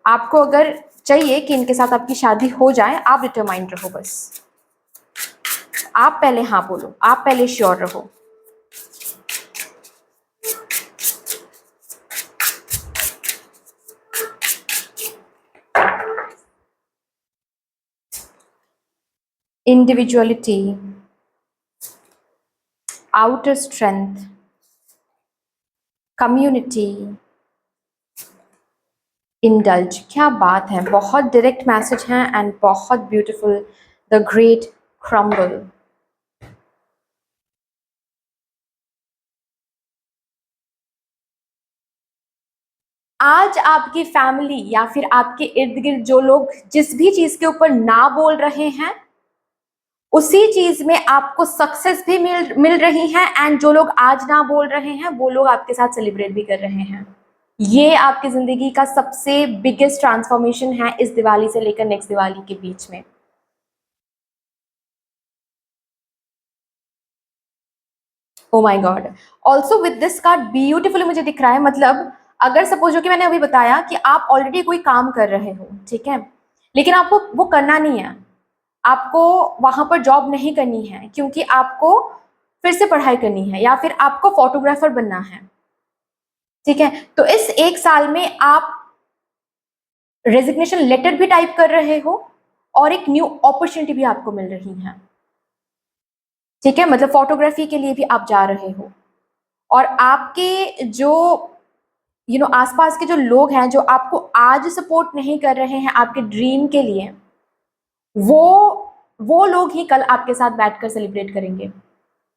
आपको अगर चाहिए कि इनके साथ आपकी शादी हो जाए, आप डिटरमाइंड रहो, बस आप पहले हाँ बोलो, आप पहले श्योर रहो। Individuality, outer strength, community, indulge. क्या बात है, बहुत डायरेक्ट मैसेज है एंड बहुत ब्यूटीफुल। The great crumble. आज आपकी फैमिली या फिर आपके इर्द गिर्द जो लोग जिस भी चीज के ऊपर ना बोल रहे हैं, उसी चीज में आपको सक्सेस भी मिल रही है, एंड जो लोग आज ना बोल रहे हैं वो लोग आपके साथ सेलिब्रेट भी कर रहे हैं। ये आपकी जिंदगी का सबसे बिगेस्ट ट्रांसफॉर्मेशन है इस दिवाली से लेकर नेक्स्ट दिवाली के बीच में। Oh my God. Also with this card beautifully मुझे दिख रहा है, मतलब अगर सपोज हो कि मैंने अभी बताया कि आप ऑलरेडी कोई काम कर रहे हो, ठीक है, लेकिन आपको वो करना नहीं है, आपको वहां पर जॉब नहीं करनी है क्योंकि आपको फिर से पढ़ाई करनी है या फिर आपको फोटोग्राफर बनना है, ठीक है, तो इस एक साल में आप रेजिग्नेशन लेटर भी टाइप कर रहे हो और एक न्यू अपॉर्चुनिटी भी आपको मिल रही है, ठीक है, मतलब फोटोग्राफी के लिए भी आप जा रहे हो, और आपके जो आसपास के जो लोग हैं जो आपको आज सपोर्ट नहीं कर रहे हैं आपके ड्रीम के लिए, वो वो लोग ही कल आपके साथ बैठकर सेलिब्रेट करेंगे,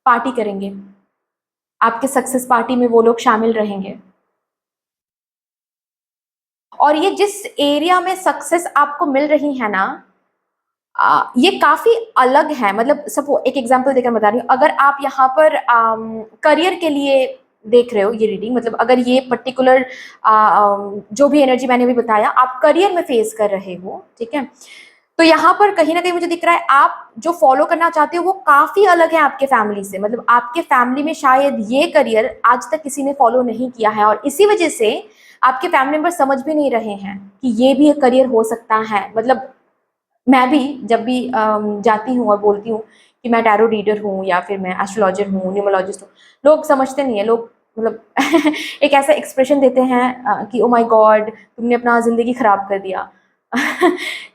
पार्टी करेंगे, आपके सक्सेस पार्टी में वो लोग शामिल रहेंगे। और ये जिस एरिया में सक्सेस आपको मिल रही है ना, ये काफी अलग है, मतलब सपो एक एग्जांपल देकर बता रही हूँ, अगर आप यहाँ पर करियर के लिए देख रहे हो ये रीडिंग, मतलब अगर ये पर्टिकुलर जो भी एनर्जी मैंने भी बताया आप करियर में फेस कर रहे हो, ठीक है, तो यहाँ पर कहीं ना कहीं मुझे दिख रहा है आप जो फॉलो करना चाहते हो वो काफी अलग है आपके फैमिली से, मतलब आपके फैमिली में शायद ये करियर आज तक किसी ने फॉलो नहीं किया है, और इसी वजह से आपके फैमिली मेंबर समझ भी नहीं रहे हैं कि ये भी एक करियर हो सकता है। मतलब मैं भी जब भी जाती हूँ और बोलती हूँ कि मैं टैरो रीडर हूँ या फिर मैं एस्ट्रोलॉजर हूँ, न्यूमरोलॉजिस्ट हूँ, लोग समझते नहीं है, लोग मतलब एक ऐसा एक्सप्रेशन देते हैं कि ओ माय गॉड तुमने अपना ज़िंदगी खराब कर दिया।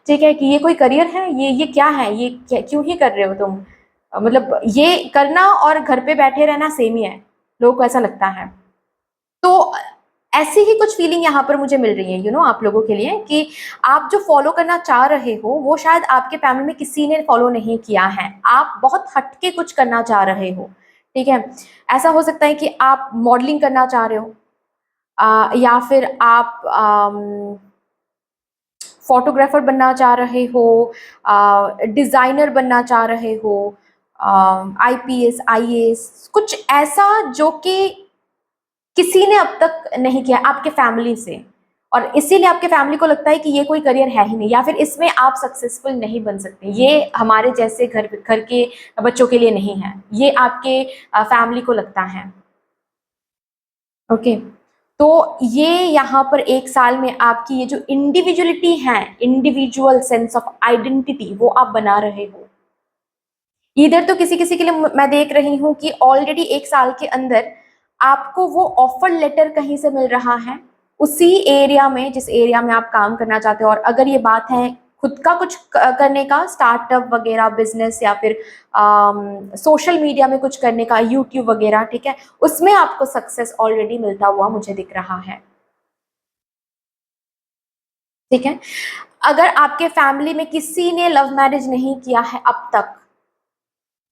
ठीक है, कि ये कोई करियर है, ये क्या है, ये क्या, क्यों ही कर रहे हो तुम, मतलब ये करना और घर पे बैठे रहना सेम ही है, लोगों को ऐसा लगता है। तो ऐसी ही कुछ फीलिंग यहाँ पर मुझे मिल रही है आप लोगों के लिए, कि आप जो फॉलो करना चाह रहे हो वो शायद आपके फैमिली में किसी ने फॉलो नहीं किया है, आप बहुत हटके कुछ करना चाह रहे हो, ठीक है, ऐसा हो सकता है कि आप मॉडलिंग करना चाह रहे हो, या फिर आप फोटोग्राफर बनना चाह रहे हो, डिज़ाइनर बनना चाह रहे हो, आईपीएस आईएएस, कुछ ऐसा जो कि किसी ने अब तक नहीं किया आपके फैमिली से, और इसीलिए आपके फैमिली को लगता है कि ये कोई करियर है ही नहीं या फिर इसमें आप सक्सेसफुल नहीं बन सकते, ये हमारे जैसे घर घर के बच्चों के लिए नहीं है, ये आपके फैमिली को लगता है। ओके, तो ये यहाँ पर एक साल में आपकी ये जो इंडिविजुअलिटी है, इंडिविजुअल सेंस ऑफ आइडेंटिटी, वो आप बना रहे हो। इधर तो किसी किसी के लिए मैं देख रही हूँ कि ऑलरेडी एक साल के अंदर आपको वो ऑफर लेटर कहीं से मिल रहा है उसी एरिया में जिस एरिया में आप काम करना चाहते हो, और अगर ये बात है खुद का कुछ करने का, स्टार्टअप वगैरह बिजनेस या फिर सोशल मीडिया में कुछ करने का, यूट्यूब वगैरह, ठीक है, उसमें आपको सक्सेस ऑलरेडी मिलता हुआ मुझे दिख रहा है, ठीक है। अगर आपके फैमिली में किसी ने लव मैरिज नहीं किया है अब तक,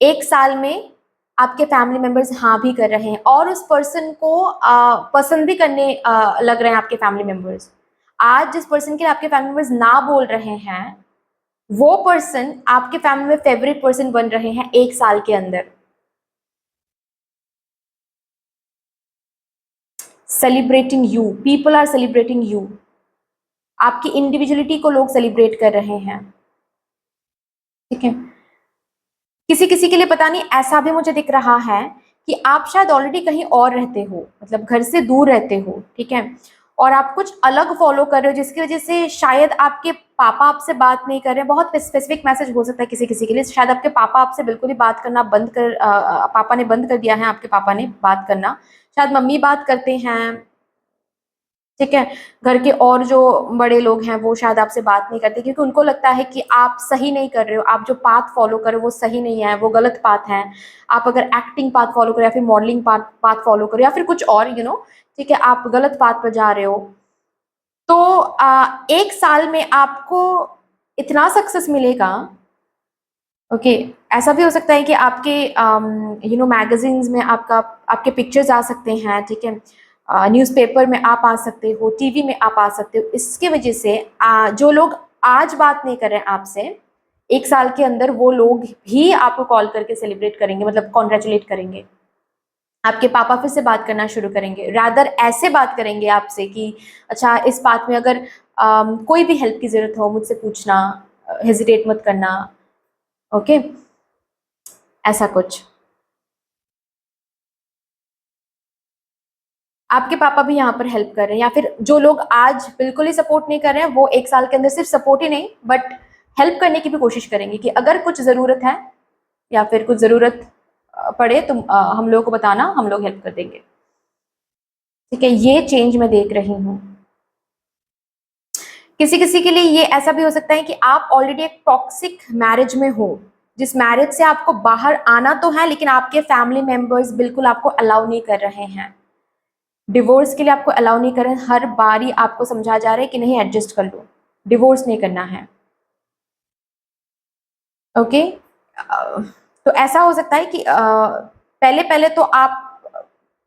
एक साल में आपके फैमिली मेंबर्स हाँ भी कर रहे हैं और उस पर्सन को पसंद भी करने लग रहे हैं आपके फैमिली मेंबर्स। आज जिस पर्सन के लिए आपके फैमिली मेंबर्स ना बोल रहे हैं वो पर्सन आपके फैमिली में फेवरेट पर्सन बन रहे हैं एक साल के अंदर। Celebrating you, people are celebrating you, आपकी इंडिविजुअलिटी को लोग सेलिब्रेट कर रहे हैं, ठीक है। किसी किसी के लिए पता नहीं ऐसा भी मुझे दिख रहा है कि आप शायद ऑलरेडी कहीं और रहते हो, मतलब घर से दूर रहते हो, ठीक है, और आप कुछ अलग फॉलो कर रहे हो, जिसकी वजह से शायद आपके पापा आपसे बात नहीं कर रहे हैं। बहुत स्पेसिफिक मैसेज हो सकता है किसी किसी के लिए, शायद आपके पापा आपसे बिल्कुल ही बात करना बंद कर पापा ने बंद कर दिया है, आपके पापा ने बात करना, शायद मम्मी बात करते हैं, ठीक है। घर के और जो बड़े लोग हैं वो शायद आपसे बात नहीं करते, क्योंकि उनको लगता है कि आप सही नहीं कर रहे हो, आप जो पाथ फॉलो कर रहे हो वो सही नहीं है, वो गलत पाथ है। आप अगर एक्टिंग पाथ फॉलो करो या फिर मॉडलिंग पाथ फॉलो करो या फिर कुछ और, ठीक है, आप गलत पाथ पर जा रहे हो। तो 1 साल में आपको इतना सक्सेस मिलेगा, ओके। ऐसा भी हो सकता है कि आपके मैगजीन्स में आपके पिक्चर्स आ सकते हैं, ठीक है, न्यूज़पेपर में आप आ सकते हो, टीवी में आप आ सकते हो। इसके वजह से जो लोग आज बात नहीं कर रहे हैं आपसे, 1 साल के अंदर वो लोग भी आपको कॉल करके सेलिब्रेट करेंगे, मतलब कॉन्ग्रेचुलेट करेंगे। आपके पापा फिर से बात करना शुरू करेंगे, रादर ऐसे बात करेंगे आपसे कि अच्छा, इस बात में अगर कोई भी हेल्प की ज़रूरत हो मुझसे पूछना, हेजिटेट मत करना, ओके, ऐसा कुछ। आपके पापा भी यहाँ पर हेल्प कर रहे हैं, या फिर जो लोग आज बिल्कुल ही सपोर्ट नहीं कर रहे हैं वो 1 साल के अंदर सिर्फ सपोर्ट ही नहीं बट हेल्प करने की भी कोशिश करेंगे कि अगर कुछ ज़रूरत है या फिर कुछ ज़रूरत पड़े तो हम लोगों को बताना, हम लोग हेल्प कर देंगे, ठीक है। ये चेंज मैं देख रही हूँ। किसी किसी के लिए ये ऐसा भी हो सकता है कि आप ऑलरेडी एक टॉक्सिक मैरिज में हो, जिस मैरिज से आपको बाहर आना तो है लेकिन आपके फैमिली मेंबर्स बिल्कुल आपको अलाउ नहीं कर रहे हैं, डिवोर्स के लिए आपको अलाउ नहीं कर रहे हैं। हर बारी आपको समझा जा रहा है कि नहीं, एडजस्ट कर लो, डिवोर्स नहीं करना है, ओके। तो ऐसा हो सकता है कि पहले पहले तो आप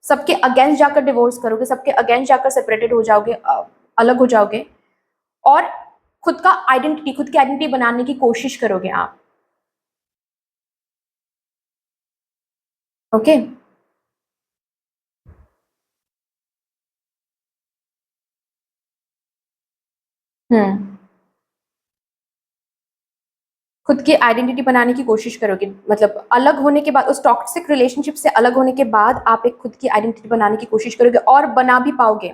सबके अगेंस्ट जाकर डिवोर्स करोगे, सबके अगेंस्ट जाकर सेपरेटेड हो जाओगे, अलग हो जाओगे, और खुद की आइडेंटिटी बनाने की कोशिश करोगे आप, ओके। हम्म, खुद की आइडेंटिटी बनाने की कोशिश करोगे, मतलब अलग होने के बाद, उस टॉक्सिक रिलेशनशिप से अलग होने के बाद आप एक खुद की आइडेंटिटी बनाने की कोशिश करोगे और बना भी पाओगे,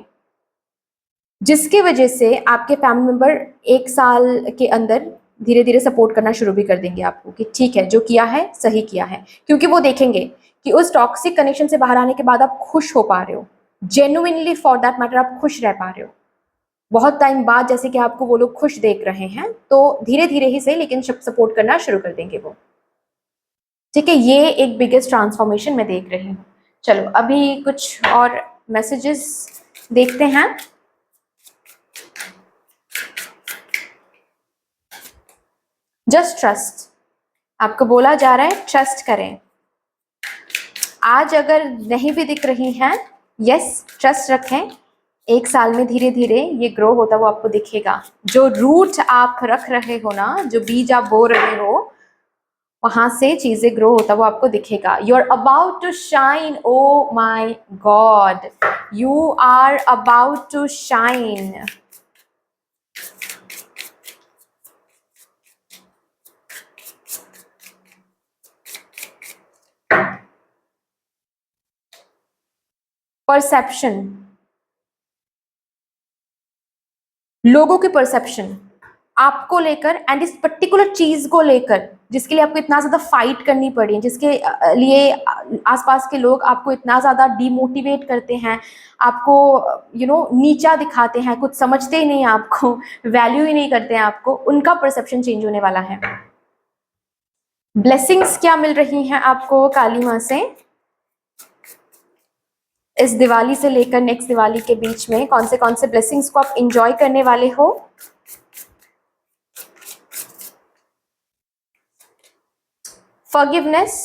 जिसकी वजह से आपके फैमिली मेंबर 1 साल के अंदर धीरे धीरे सपोर्ट करना शुरू भी कर देंगे आपको कि ठीक है, जो किया है सही किया है, क्योंकि वो देखेंगे कि उस टॉक्सिक कनेक्शन से बाहर आने के बाद आप खुश हो पा रहे हो, जेन्युइनली फॉर दैट मैटर आप खुश रह पा रहे हो, बहुत टाइम बाद जैसे कि आपको वो लोग खुश देख रहे हैं, तो धीरे धीरे ही सही लेकिन सपोर्ट करना शुरू कर देंगे वो, ठीक है। ये एक बिगेस्ट ट्रांसफॉर्मेशन मैं देख रही हूँ। चलो अभी कुछ और मैसेजेस देखते हैं। जस्ट ट्रस्ट, आपको बोला जा रहा है ट्रस्ट करें। आज अगर नहीं भी दिख रही हैं, यस, ट्रस्ट रखें, 1 साल में धीरे धीरे ये ग्रो होता वो आपको दिखेगा। जो रूट आप रख रहे हो ना, जो बीज आप बो रहे हो, वहां से चीजें ग्रो होता वो आपको दिखेगा। You are about to shine, oh my god, you are about to shine. Perception, लोगों की परसेप्शन आपको लेकर एंड इस पर्टिकुलर चीज को लेकर, जिसके लिए आपको इतना ज्यादा फाइट करनी पड़ी, जिसके लिए आसपास के लोग आपको इतना ज्यादा डिमोटिवेट करते हैं, आपको नीचा दिखाते हैं, कुछ समझते ही नहीं, आपको वैल्यू ही नहीं करते हैं आपको, उनका परसेप्शन चेंज होने वाला है। ब्लेसिंग्स क्या मिल रही हैं आपको काली माँ से इस दिवाली से लेकर नेक्स्ट दिवाली के बीच में? कौन से ब्लेसिंग्स को आप इंजॉय करने वाले हो? फॉरगिवनेस,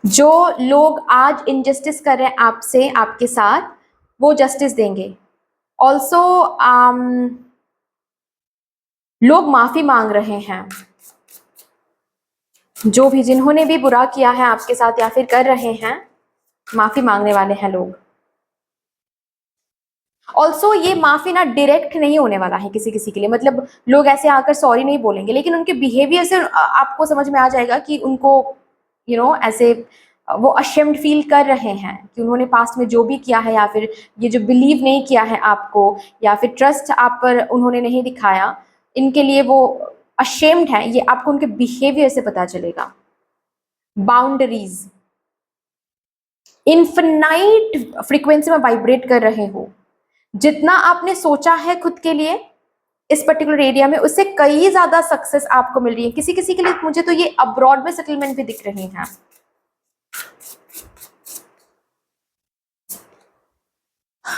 जो लोग आज इनजस्टिस कर रहे हैं आपसे, आपके साथ, वो जस्टिस देंगे। ऑल्सो लोग माफी मांग रहे हैं, जो भी जिन्होंने भी बुरा किया है आपके साथ या फिर कर रहे हैं, माफी मांगने वाले हैं लोग। ऑल्सो ये माफी ना डायरेक्ट नहीं होने वाला है किसी किसी के लिए, मतलब लोग ऐसे आकर सॉरी नहीं बोलेंगे, लेकिन उनके बिहेवियर से आपको समझ में आ जाएगा कि उनको ऐसे वो अशेम्ड फील कर रहे हैं कि उन्होंने पास्ट में जो भी किया है, या फिर ये जो बिलीव नहीं किया है आपको, या फिर ट्रस्ट आप पर उन्होंने नहीं दिखाया, इनके लिए वो अशेम्ड है। ये आपको उनके बिहेवियर से पता चलेगा। बाउंड्रीज, इनफिनाइट फ्रीक्वेंसी में वाइब्रेट कर रहे हो। जितना आपने सोचा है खुद के लिए इस पर्टिकुलर एरिया में, उससे कई ज्यादा सक्सेस आपको मिल रही है। किसी किसी के लिए मुझे तो ये अब्रॉड में सेटलमेंट भी दिख रही हैं।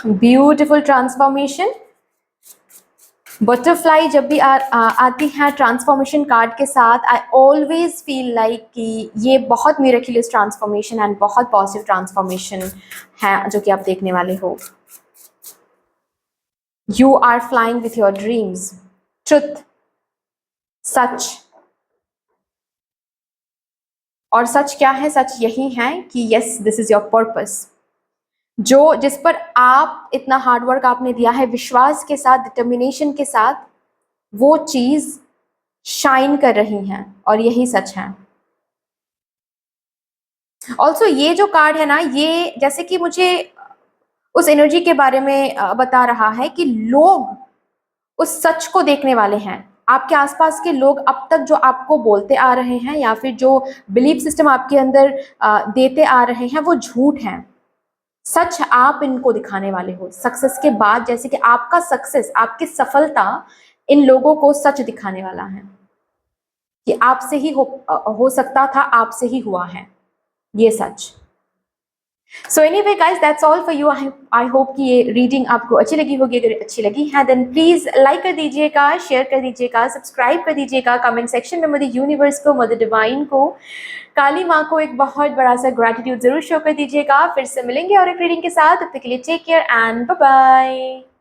Beautiful transformation. बटरफ्लाई जब भी आती है ट्रांसफॉर्मेशन कार्ड के साथ, आई ऑलवेज फील लाइक कि ये बहुत मिरेक्युलस ट्रांसफॉर्मेशन एंड बहुत पॉजिटिव ट्रांसफॉर्मेशन है जो कि आप देखने वाले हो। You are flying with your dreams. Truth, सच। और सच क्या है? सच यही है कि yes, this is your purpose. जो जिस पर आप इतना हार्डवर्क आपने दिया है, विश्वास के साथ, डिटर्मिनेशन के साथ, वो चीज शाइन कर रही हैं, और यही सच है। ऑल्सो ये जो कार्ड है ना, ये जैसे कि मुझे उस एनर्जी के बारे में बता रहा है कि लोग उस सच को देखने वाले हैं। आपके आसपास के लोग अब तक जो आपको बोलते आ रहे हैं, या फिर जो बिलीफ सिस्टम आपके अंदर देते आ रहे हैं, वो झूठ हैं। सच आप इनको दिखाने वाले हो सक्सेस के बाद। जैसे कि आपका सक्सेस, आपकी सफलता इन लोगों को सच दिखाने वाला है कि आपसे ही हो सकता था, आपसे ही हुआ है ये सच। So anyway guys, that's all for you. I hope कि ये रीडिंग आपको अच्छी लगी होगी। अगर अच्छी लगी है देन प्लीज लाइक कर दीजिएगा, शेयर कर दीजिएगा, सब्सक्राइब कर दीजिएगा। कमेंट सेक्शन में मदर यूनिवर्स को, मदर डिवाइन को, काली माँ को एक बहुत बड़ा सा ग्रेटिट्यूड जरूर शो कर दीजिएगा। फिर से मिलेंगे और एक रीडिंग के साथ। तब तक के लिए take care and bye bye.